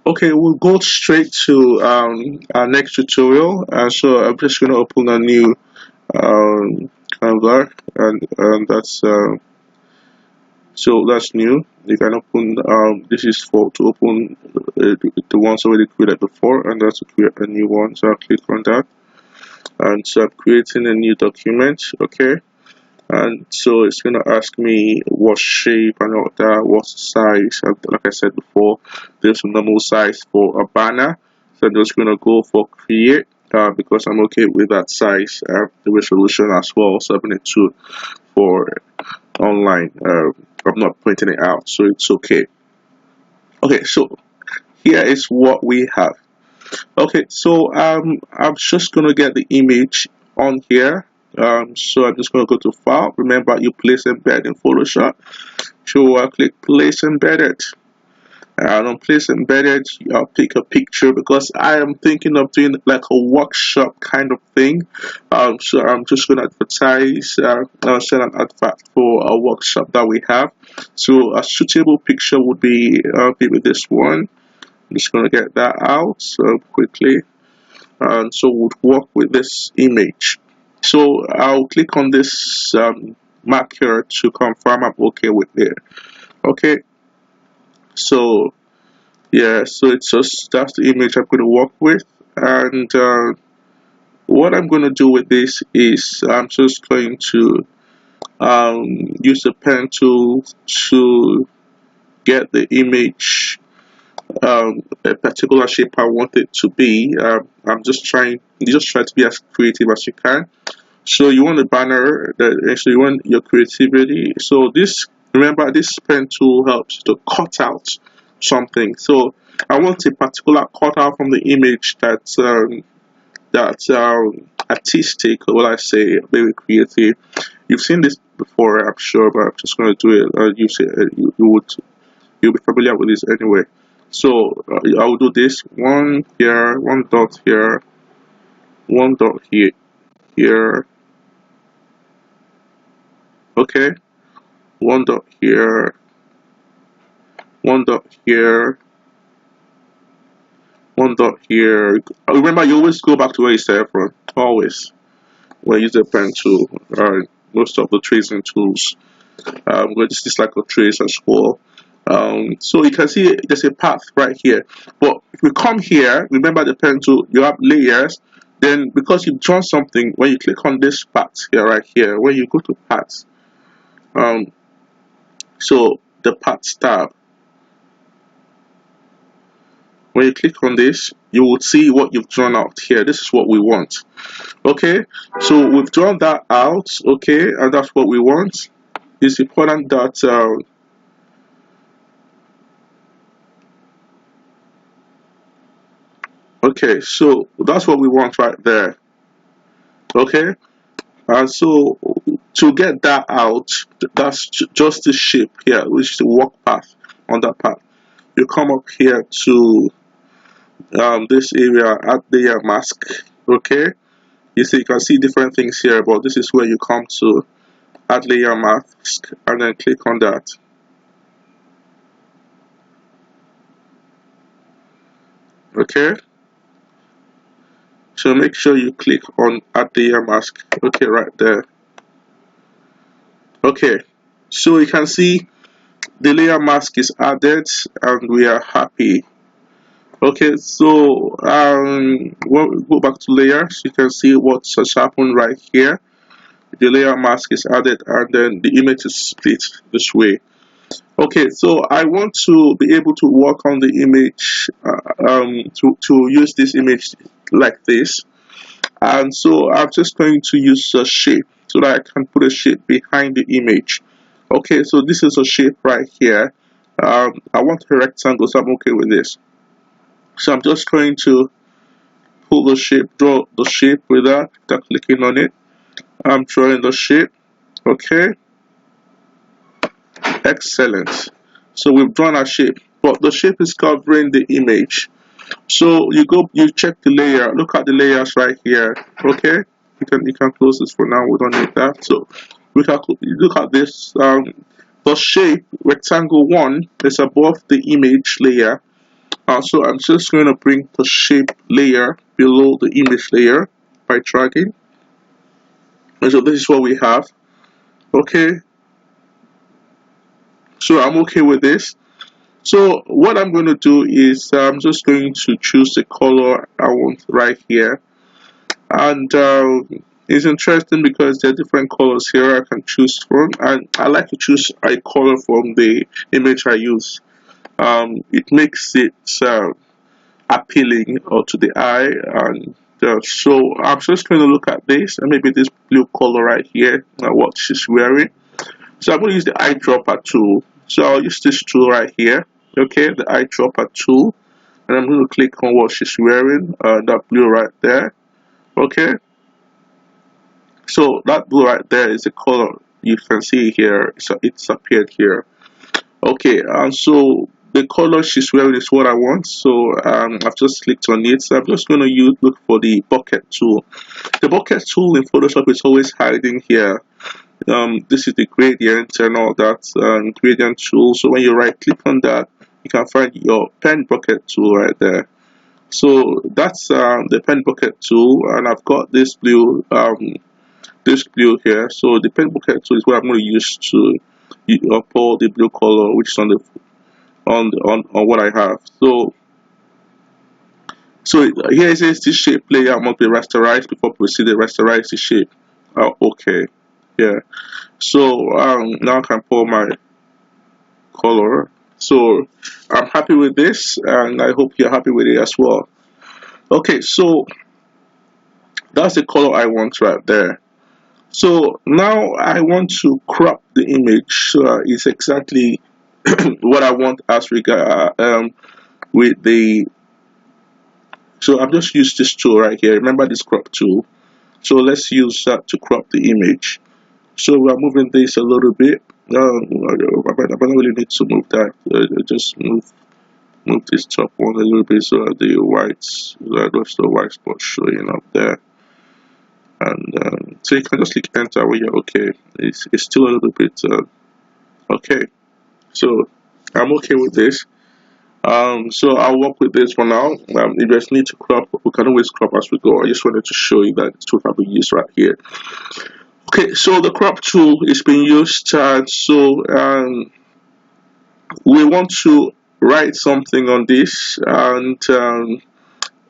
Okay, we'll go straight to our next tutorial. So I'm just going to open a new Canva, and that's new. You can open. This is for to open the ones already created before, and that's to create a new one. So I'll click on that, and so I'm creating a new document. Okay, and so it's going to ask me what shape and all that, what size. And like I said before, there's a normal size for a banner, so I'm just going to go for create because I'm okay with that size, the resolution as well, 72 for online. I'm not printing it out, so it's okay. Okay, so here is what we have. Okay, so I'm just going to get the image on here. So I'm just going to go to file. Remember, you place embed in Photoshop. So I click place embedded. And on place embedded, I'll pick a picture because I am thinking of doing like a workshop kind of thing. So I'm just going to advertise, send an advert for a workshop that we have. So a suitable picture would be with this one. I'm just going to get that out quickly. And so we'll work with this image. So I'll click on this mark here to confirm I'm okay with it. Okay, so yeah, so it's just that's the image I'm going to work with. And what I'm going to do with this is I'm just going to use the pen tool to get the image a particular shape I want it to be. I'm just trying, you just try to be as creative as you can. So you want a banner that actually you want your creativity. So this, remember, this pen tool helps to cut out something. So I want a particular cutout from the image that's artistic, or what I say, very creative. You've seen this before, I'm sure, but I'm just going to do it. You'll be familiar with this anyway. So I will do this one here, one dot here, one dot here. Okay, one dot here, one dot here, one dot here. Remember, you always go back to where you started from. Always when you use the pen tool. Most of the tracing tools. Where this is like a trace as well. So you can see there's a path right here. But if we come here, remember the pen tool, you have layers. Then because you've drawn something, when you click on this part here, right here, when you go to paths, um, so the paths tab, when you click on this, you will see what you've drawn out here. This is what we want. Okay, so we've drawn that out. Okay, and that's what we want. It's important that okay, so that's what we want right there. Okay, and so to get that out, that's just the shape here, which is the work path on that path. You come up here to this area, add layer mask. Okay, you can see different things here, but this is where you come to add layer mask and then click on that. Okay, so make sure you click on add layer mask. Okay, right there. Okay, so you can see the layer mask is added and we are happy. Okay, so when we go back to layers, you can see what has happened right here. The layer mask is added and then the image is split this way. Okay, so I want to be able to work on the image, to use this image like this. And so I'm just going to use a shape so that I can put a shape behind the image. Okay, so this is a shape right here. I want a rectangle, so I'm okay with this. So I'm just going to pull the shape, draw the shape without clicking on it. I'm drawing the shape. Okay, excellent. So we've drawn our shape, but the shape is covering the image. So you check the layer. Look at the layers right here. Okay, you can close this for now. We don't need that. So look at this. The shape rectangle 1 is above the image layer. So I'm just going to bring the shape layer below the image layer by dragging. And so this is what we have. Okay, so I'm okay with this. So what I'm going to do is I'm just going to choose the color I want right here. And it's interesting because there are different colors here I can choose from, and I like to choose a color from the image I use. It makes it appealing to the eye, and so I'm just going to look at this, and maybe this blue color right here, what she's wearing. So I'm going to use the eyedropper tool. So I'll use this tool right here, okay, the eyedropper tool, and I'm going to click on what she's wearing, that blue right there, okay. So that blue right there is the color you can see here. It's appeared here. Okay, so the color she's wearing is what I want. So I've just clicked on it. So I'm just going to look for the bucket tool. The bucket tool in Photoshop is always hiding here. This is the gradient and all that gradient tool. So when you right click on that, you can find your pen bucket tool right there. So that's the pen bucket tool, and I've got this blue here. So the pen bucket tool is what I'm going to use to pour the blue color, which is on the on what I have. So here it says this shape layer must be rasterized before proceeding. Rasterize the shape. Okay, yeah. So now I can pour my color. So I'm happy with this, and I hope you're happy with it as well. Okay, so that's the color I want right there. So now I want to crop the image so it's exactly what I want as regard with the. So I've just used this tool right here. Remember this crop tool. So let's use that to crop the image. So we're moving this a little bit. I don't really need to move that. Just move this top one a little bit so that the whites, there's the white spot showing up there. And so you can just click enter when you're okay. It's still a little bit okay. So I'm okay with this. So I'll work with this for now. If there's need to crop, we can always crop as we go. I just wanted to show you that the tool can be used right here. Okay, so the crop tool is being used. So we want to write something on this, and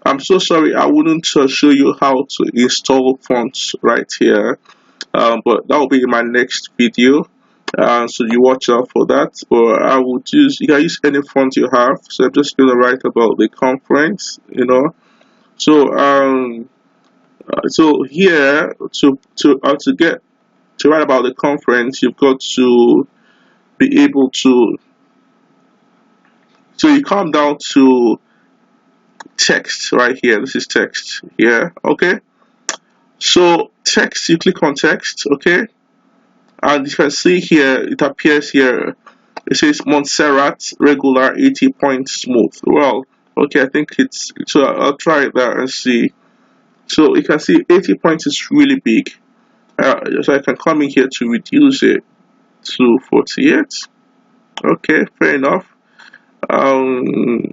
I'm so sorry I wouldn't show you how to install fonts right here, but that will be in my next video. So you watch out for that. But I would you can use any font you have. So I'm just gonna write about the conference, So so here to get to write about the conference, you've got to be able to. So you come down to text right here. This is text here. Okay. So text, you click on text. Okay, and you can see here it appears here. It says Montserrat regular 80 point smooth. Well, okay, I think it's so. I'll try that and see. So you can see 80 points is really big. So I can come in here to reduce it to 48. Okay, fair enough. Um,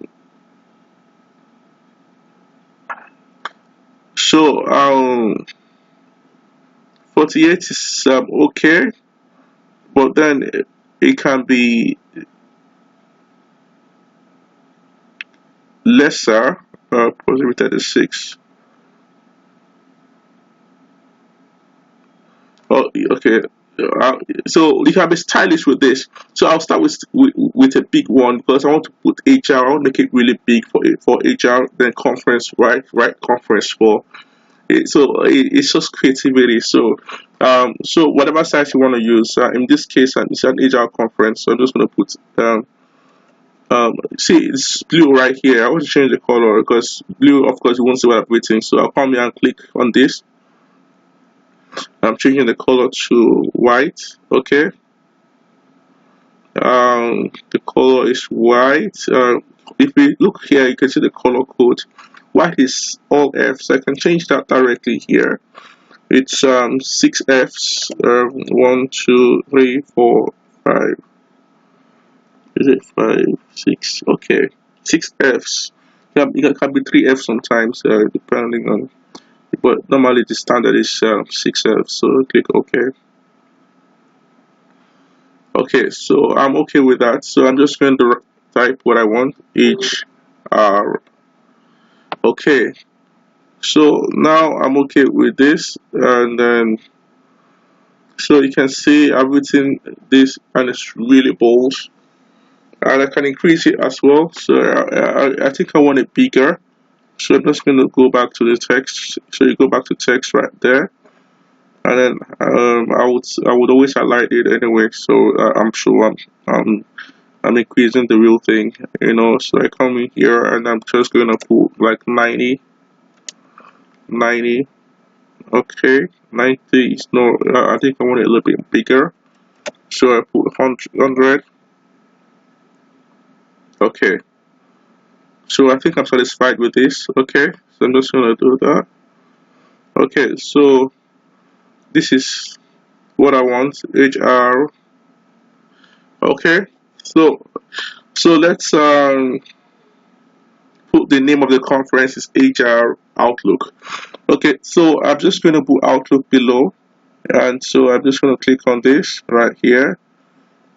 so 48 is okay, but then it can be lesser. Possibly 36. Oh, okay. So you can be stylish with this. So I'll start with a big one because I want to put HR. I want to make it really big for HR. Then conference, right conference for it. So it's just creativity. So whatever size you want to use. In this case, it's an HR conference. So I'm just going to put see it's blue right here. I want to change the color because blue, of course, you won't see what I'm waiting. So I'll come here and click on this. I'm changing the color to white. Okay, the color is white. If we look here, you can see the color code. White is all Fs. I can change that directly here. It's 6 Fs. 1 2 3 4 5. Is it 5 6? Okay, 6 Fs. It can be 3 Fs sometimes, depending on, but normally the standard is 6 Fs. So click OK. Okay, so I'm okay with that. So I'm just going to type what I want, HR. Okay, so now I'm okay with this, and then so you can see I've written this and it's really bold, and I can increase it as well. So I think I want it bigger. So I'm just going to go back to the text. So you go back to text right there, and then I would always highlight it anyway. So I'm sure I'm increasing the real thing, So I come in here and I'm just gonna put like 90. Okay, 90 is no. I think I want it a little bit bigger. So I put 100. Okay, so I think I'm satisfied with this. Okay, so I'm just gonna do that. Okay, so this is what I want. HR. Okay, so let's put the name of the conference is HR Outlook. Okay, so I'm just going to put Outlook below, and so I'm just going to click on this right here,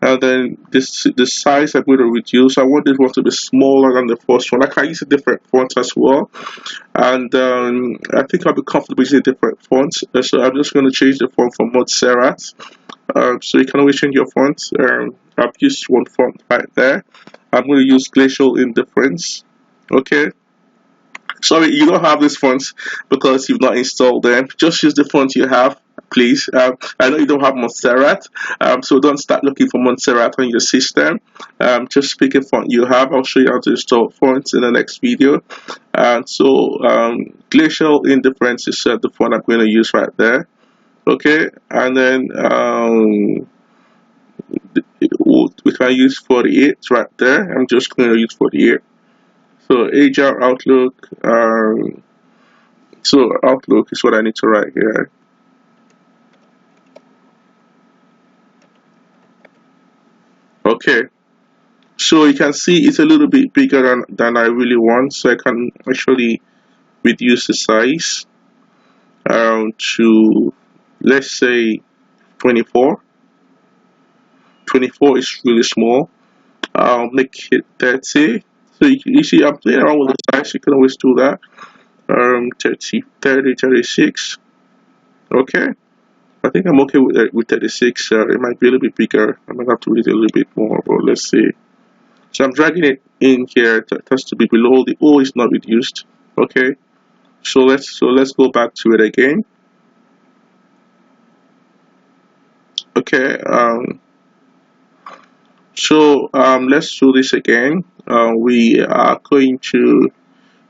and then the size I'm going to reduce. I want this one to be smaller than the first one. I can use a different font as well, and I think I'll be comfortable using different fonts. So I'm just going to change the font from Montserrat. So you can always change your font. I've used one font right there. I'm going to use Glacial Indifference. Okay, sorry, you don't have these fonts because you've not installed them. Just use the font you have, please. I know you don't have Montserrat, so don't start looking for Montserrat on your system. Just pick a font you have. I'll show you how to install fonts in the next video. And so Glacial Indifference is the font I'm going to use right there. Okay, and then we can use 48 right there. I'm just going to use 48. So HR Outlook. So Outlook is what I need to write here. Okay, so you can see it's a little bit bigger than I really want, so I can actually reduce the size to, let's say, 24. 24 is really small. I'll make it 30. So you see I'm playing around with the size. You can always do that. 30, 36. Okay, I think I'm okay with 36. It might be a little bit bigger. I might have to read it a little bit more, but let's see. So I'm dragging it in here. It has to be below. The O is not reduced. Okay, so let's go back to it again. Okay, so let's do this again. We are going to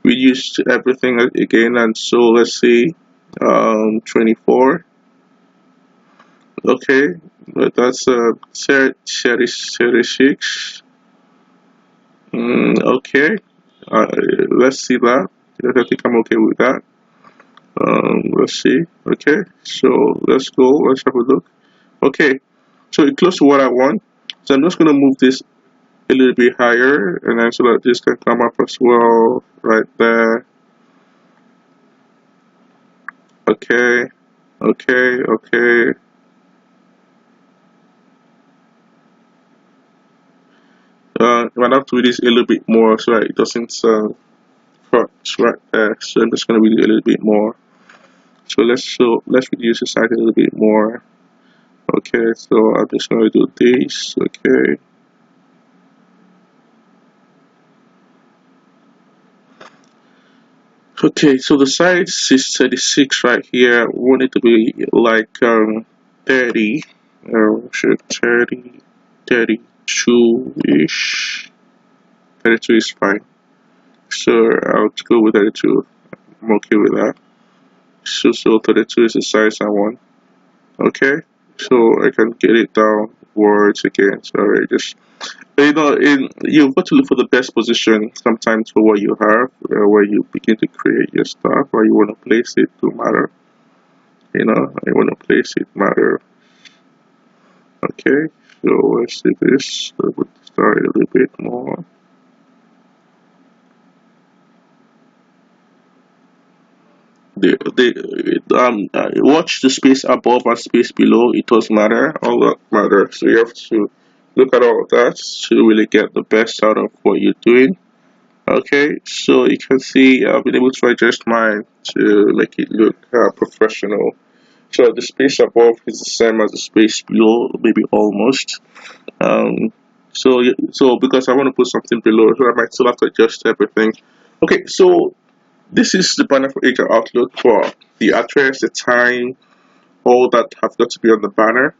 reduce everything again, and so let's see, 24. Okay, but that's 36. Okay, let's see that. I think I'm okay with that. Let's see. Okay, so let's go. Let's have a look. Okay, so it's close to what I want. So I'm just gonna move this a little bit higher, and then so that this can come up as well, right there. Okay, okay, okay. I might have to read this a little bit more so that it doesn't cut right there. So I'm just gonna read it a little bit more. So let's reduce the size a little bit more. Okay, so I'm just gonna do this. Okay. Okay, so the size is 36 right here. We want it to be like 30. Should 30, 32-ish. 32 is fine. So I'll go with 32. I'm okay with that. So 32 is the size I want. Okay, so I can get it downwards again. Sorry, just you've got to look for the best position sometimes for what you have, where you begin to create your stuff, where you want to place it to matter. You want to place it matter. Okay, so let's see this. So we'll start a little bit more. watch the space above and space below. It does matter. All that matters. So you have to look at all of that to really get the best out of what you're doing. Okay, so you can see I've been able to adjust mine to make it look professional. So the space above is the same as the space below, maybe almost. Um, so because I want to put something below, so I might still have to adjust everything. Okay, so this is the banner for HR Outlook for the address, the time, all that have got to be on the banner.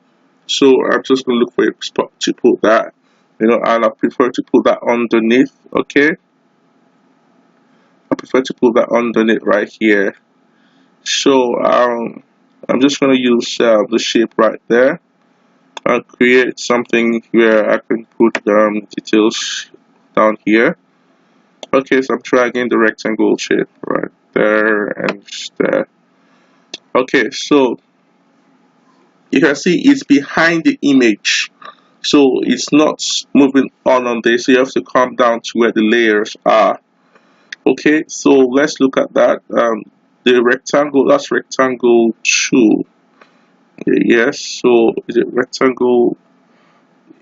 So I'm just gonna look for a spot to put that, and I prefer to put that underneath. Okay, I prefer to put that underneath right here. So I'm just gonna use the shape right there and create something where I can put details down here. Okay, so I'm dragging the rectangle shape right there and there. Okay, so you can see it's behind the image, so it's not moving on this. So you have to come down to where the layers are. Okay, so let's look at that. The rectangle, that's rectangle 2. Yes, so is it rectangle?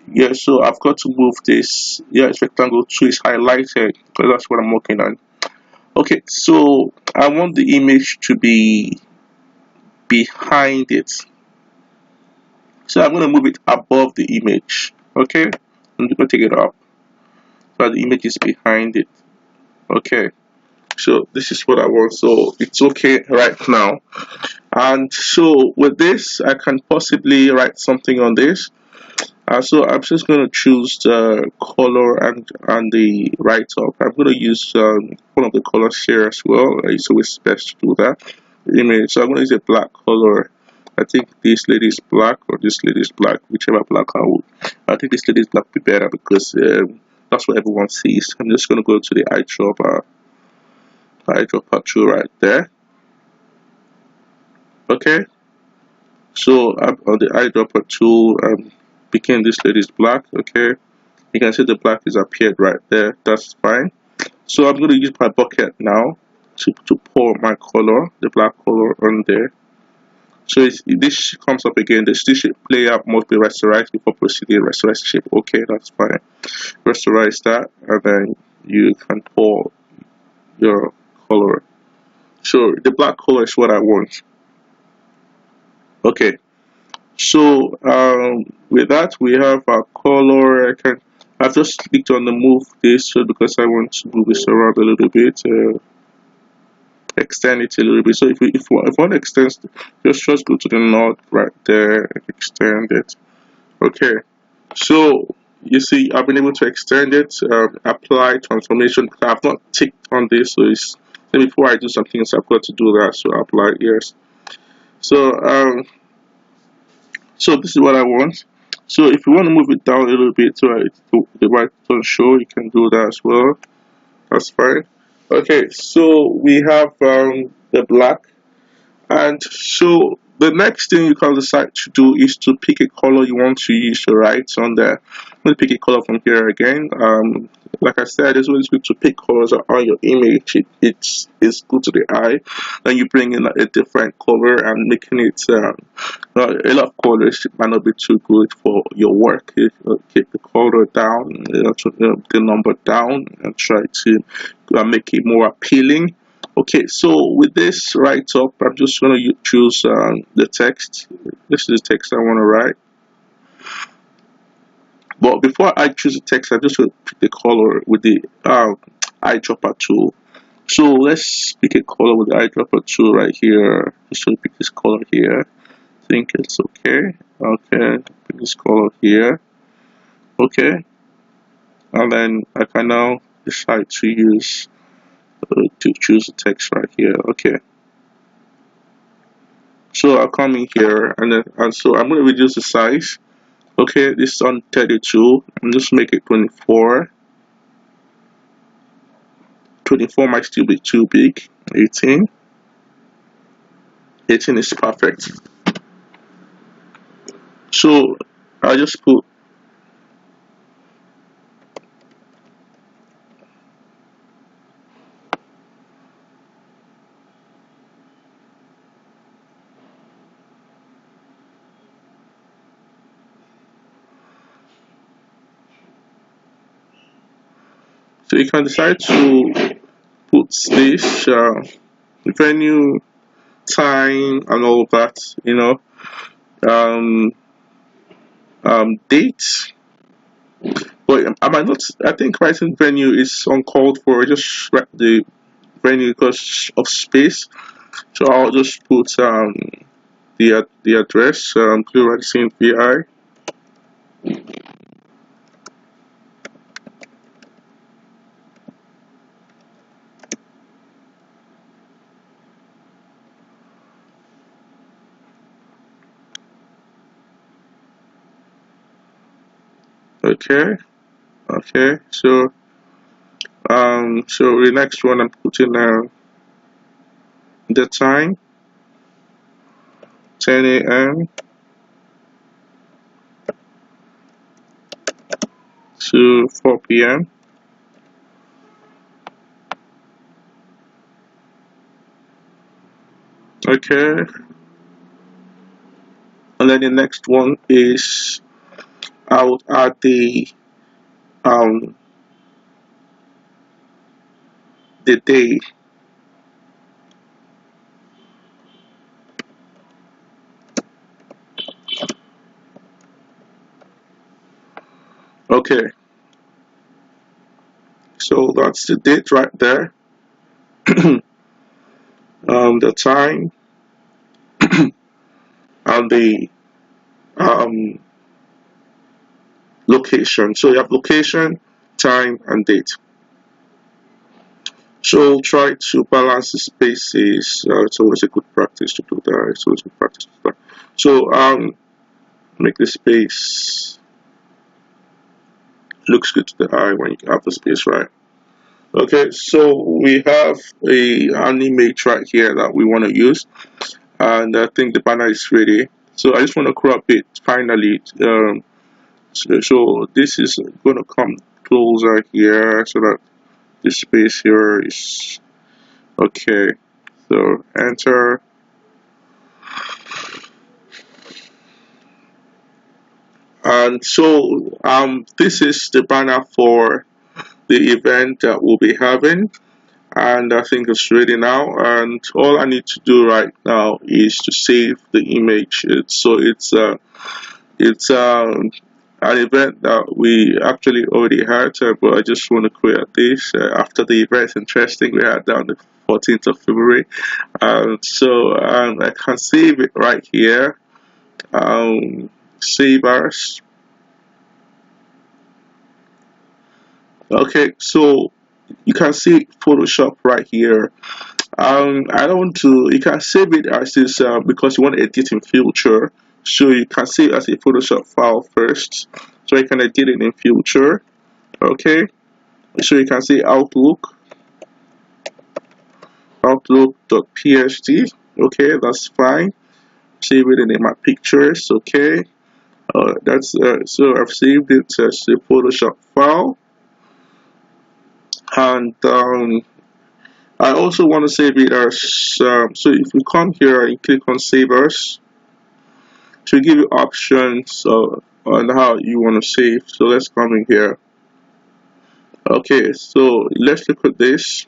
Yeah, so I've got to move this. Yeah, it's rectangle 2 is highlighted because that's what I'm working on. Okay, so I want the image to be behind it. So I'm going to move it above the image. Okay, I'm going to take it up so the image is behind it. Okay, so this is what I want. So it's okay right now. And so with this, I can possibly write something on this. So I'm just going to choose the color and the write up. I'm going to use one of the colors here as well. It's always best to do that. Image. So I'm going to use a black color. I think this lady is black or this lady is black, whichever black I would. I think this lady is black would be better because that's what everyone sees. I'm just going to go to the eyedropper tool right there. Okay. So I'm on the eyedropper tool. I'm picking this lady is black. Okay. You can see the black is appeared right there. That's fine. So I'm going to use my bucket now to pour my color, the black color on there. So this comes up again. The stitch layer must be rasterized before proceeding. Rasterize shape. Okay, that's fine. Rasterize that, and then you can pour your color. So the black color is what I want. Okay. So with that we have our color. I've just clicked on the move this because I want to move this around a little bit. Extend it a little bit. So if one extends, just go to the node right there and extend it. Okay, so you see I've been able to extend it. Apply transformation. I've not ticked on this, so it's before I do something else I've got to do that. So apply, yes. So so this is what I want. So if you want to move it down a little bit so the right don't show, you can do that as well. That's fine. Okay, so we have the black. And so the next thing you can decide to do is to pick a color you want to use to write on there. I'm going to pick a color from here again. Like I said, it's always good to pick colors on your image. It's good to the eye. Then you bring in a different color and making it a lot of colors might not be too good for your work. Keep the color down, the number down, and try to make it more appealing. Okay, so with this write up, I'm just going to choose the text. This is the text I want to write. But before I choose the text, I just going to pick the color with the eyedropper tool. So let's pick a color with the eyedropper tool right here. Just going to pick this color here. I think it's okay. Okay, pick this color here. Okay, and then I can now decide to use to choose the text right here. Okay. So I'll come in here and so I'm going to reduce the size. Okay, this is on 32. I'm just make it 24. 24 might still be too big. 18. 18 is perfect. So I just put So you can decide to put this venue, time, and all of that. Um, date. But I might not. I think writing venue is uncalled for. Just write the venue because of space. So I'll just put the address. Blue Racing VI. Okay. Okay. So the next one I'm putting the time 10 a.m. to 4 p.m. Okay. And then the next one is I would add um the day. Okay. So that's the date right there. The time and the um location. So you have location, time, and date. So try to balance the spaces. It's always a good practice to do that. It's always a good practice to do that. So make the space looks good to the eye when you have the space right. Okay, so we have an image right here that we want to use, and I think the banner is ready. So I just want to crop it finally. So this is going to come closer here so that the space here is okay. So enter. And so this is the banner for the event that we'll be having, and I think it's ready now. And all I need to do right now is to save the image. It's an event that we actually already had, but I just want to create this after the event. Interesting, we had on the 14th of February. I can save it right here. Save as. Okay, so you can see Photoshop right here. I don't want to. You can save it as this because you want to edit in future. So you can save as a Photoshop file first, so you can edit it in future. Okay, so you can say Outlook.psd. Okay, that's fine. Save it in my pictures. Okay, that's so I've saved it as a Photoshop file, and I also want to save it as so if you come here and click on save as, to give you options on how you want to save. So let's come in here. Okay, so let's look at this.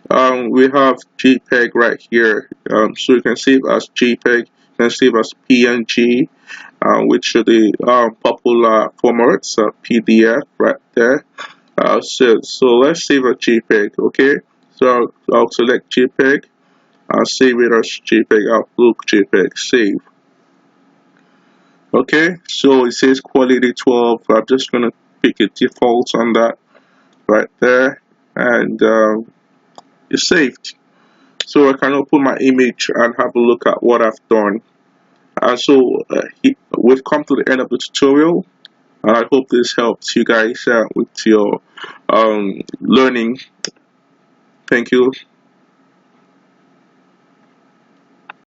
We have JPEG right here. So you can save as JPEG, you can save as PNG, which are the popular formats, PDF right there. So let's save a JPEG. Okay, so I'll select JPEG. I'll save it as JPEG. Outlook JPEG save. Okay, so it says quality 12. I'm just gonna pick a default on that right there, and it's saved. So I can open my image and have a look at what I've done. And so we've come to the end of the tutorial, and I hope this helps you guys with your learning. Thank you.